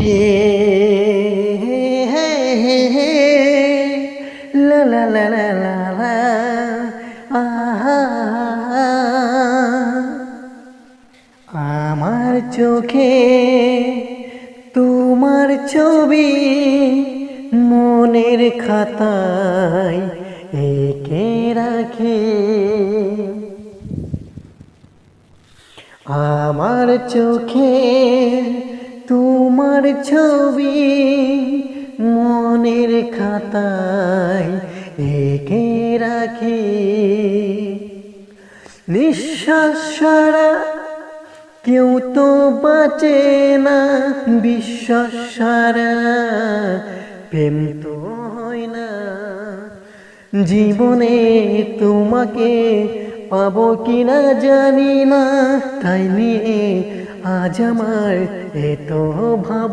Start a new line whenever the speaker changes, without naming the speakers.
হে হে হে হে লা লা লা লা লা লা আহা আমার চোখে তোমার ছবি মনের খাতায় এঁকে রাখি আমার চোখে তোমার ছবি মনের খাতায় এঁকে রাখি নিঃশ্বাস ছাড়া কেউ তো বাঁচে না বিশ্বাস ছাড়া প্রেম তো হয় না জীবনে তোমাকে পাবো কিনা জানি না তাই নিয়ে আজ আমার এত ভাবনা।